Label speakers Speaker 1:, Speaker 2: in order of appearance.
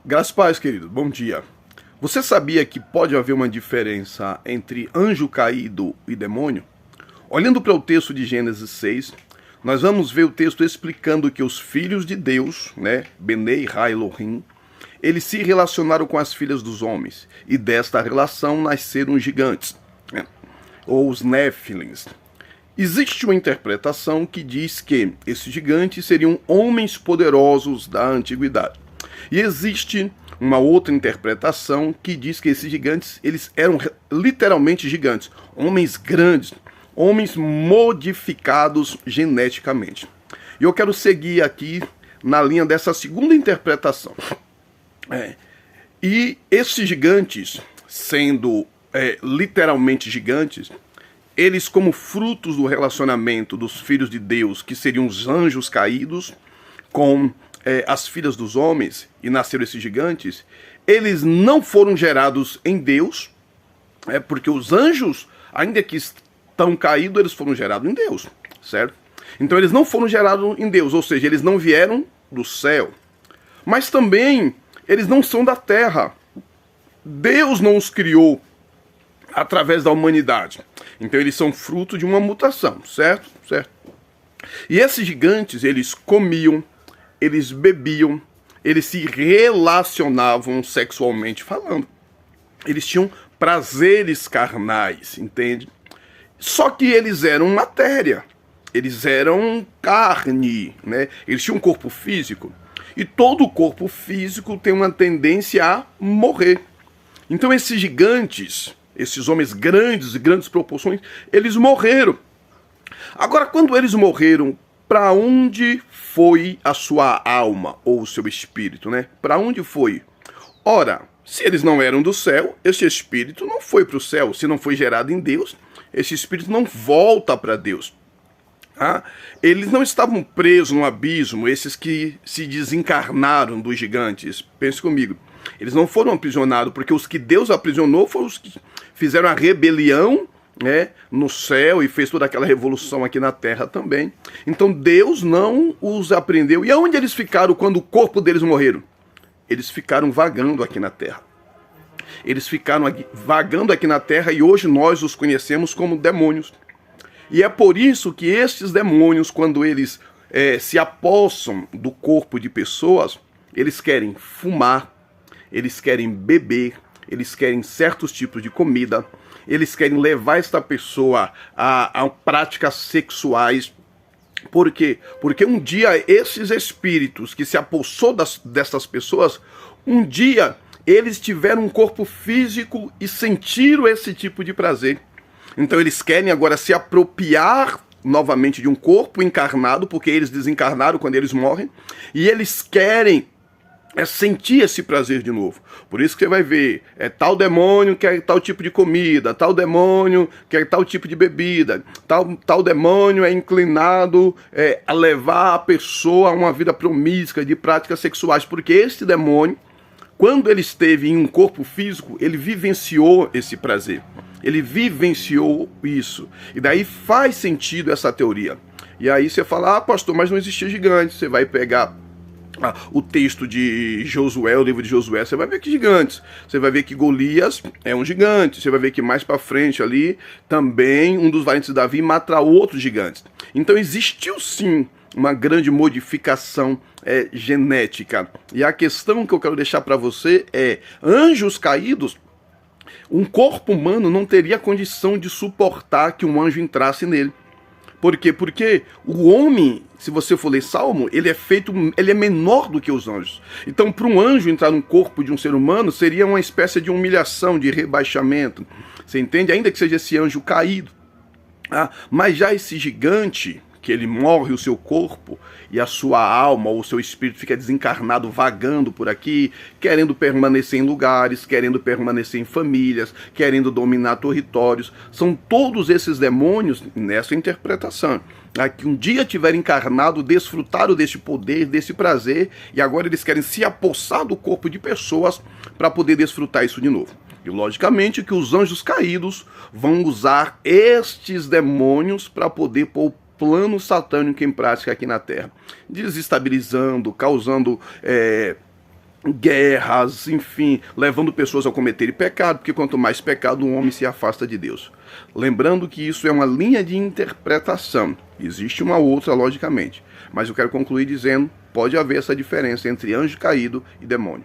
Speaker 1: Graças a Deus, querido. Bom dia. Você sabia que pode haver uma diferença entre anjo caído e demônio? Olhando para o texto de Gênesis 6, nós vamos ver o texto explicando que os filhos de Deus, Benei Ha Elohim, eles se relacionaram com as filhas dos homens, e desta relação nasceram os gigantes, ou os Néfilins. Existe uma interpretação que diz que esses gigantes seriam homens poderosos da antiguidade. E existe uma outra interpretação que diz que esses gigantes, eles eram literalmente gigantes, homens grandes, homens modificados geneticamente. E eu quero seguir aqui na linha dessa segunda interpretação. E esses gigantes, sendo literalmente gigantes, eles, como frutos do relacionamento dos filhos de Deus, que seriam os anjos caídos, com as filhas dos homens, e nasceram esses gigantes, eles não foram gerados em Deus, porque os anjos, ainda que estão caídos, eles foram gerados em Deus, certo? Então eles não foram gerados em Deus, ou seja, eles não vieram do céu, mas também eles não são da terra. Deus não os criou através da humanidade. Então eles são fruto de uma mutação, certo? Certo. E esses gigantes, eles comiam, eles bebiam, eles se relacionavam sexualmente falando. Eles tinham prazeres carnais, entende? Só que eles eram matéria, eles eram carne, né? Eles tinham um corpo físico, e todo corpo físico tem uma tendência a morrer. Então esses gigantes, esses homens grandes, de grandes proporções, eles morreram. Agora, quando eles morreram, para onde foi a sua alma, ou o seu espírito, né? Para onde foi? Ora, se eles não eram do céu, esse espírito não foi para o céu. Se não foi gerado em Deus, esse espírito não volta para Deus. Eles não estavam presos no abismo, esses que se desencarnaram dos gigantes. Pense comigo. Eles não foram aprisionados, porque os que Deus aprisionou foram os que fizeram a rebelião, no céu, e fez toda aquela revolução aqui na terra também. Então Deus não os apreendeu. E aonde eles ficaram quando o corpo deles morreram? Eles ficaram vagando aqui na terra. Eles ficaram vagando aqui na terra, e hoje nós os conhecemos como demônios. E é por isso que estes demônios, quando eles se apossam do corpo de pessoas, eles querem fumar, eles querem beber, eles querem certos tipos de comida, eles querem levar esta pessoa a práticas sexuais. Por quê? Porque um dia esses espíritos que se apossou dessas pessoas, um dia eles tiveram um corpo físico e sentiram esse tipo de prazer. Então eles querem agora se apropriar novamente de um corpo encarnado, porque eles desencarnaram quando eles morrem, e eles querem sentir esse prazer de novo. Por isso que você vai ver, tal demônio quer tal tipo de comida, tal demônio quer tal tipo de bebida, tal demônio é inclinado a levar a pessoa a uma vida promíscua de práticas sexuais, porque esse demônio, quando ele esteve em um corpo físico, ele vivenciou esse prazer, ele vivenciou isso, e daí faz sentido essa teoria. E aí você fala, pastor, mas não existia gigante. Você vai pegar o texto de Josué, o livro de Josué, você vai ver que gigantes. Você vai ver que Golias é um gigante. Você vai ver que mais para frente ali, também um dos valentes de Davi mata outros gigantes. Então existiu sim uma grande modificação genética. E a questão que eu quero deixar para você é, anjos caídos, um corpo humano não teria condição de suportar que um anjo entrasse nele. Por quê? Porque o homem, se você for ler Salmo, ele é menor do que os anjos. Então, para um anjo entrar no corpo de um ser humano, seria uma espécie de humilhação, de rebaixamento. Você entende? Ainda que seja esse anjo caído. Mas já esse gigante, que ele morre o seu corpo e a sua alma ou o seu espírito fica desencarnado, vagando por aqui, querendo permanecer em lugares, querendo permanecer em famílias, querendo dominar territórios. São todos esses demônios nessa interpretação. Que um dia tiveram encarnado, desfrutaram desse poder, desse prazer, e agora eles querem se apossar do corpo de pessoas para poder desfrutar isso de novo. E logicamente que os anjos caídos vão usar estes demônios para poder pôr o plano satânico em prática aqui na Terra, desestabilizando, causando guerras, enfim, levando pessoas a cometerem pecado, porque quanto mais pecado um homem se afasta de Deus. Lembrando que isso é uma linha de interpretação, existe uma outra logicamente, mas eu quero concluir dizendo, pode haver essa diferença entre anjo caído e demônio.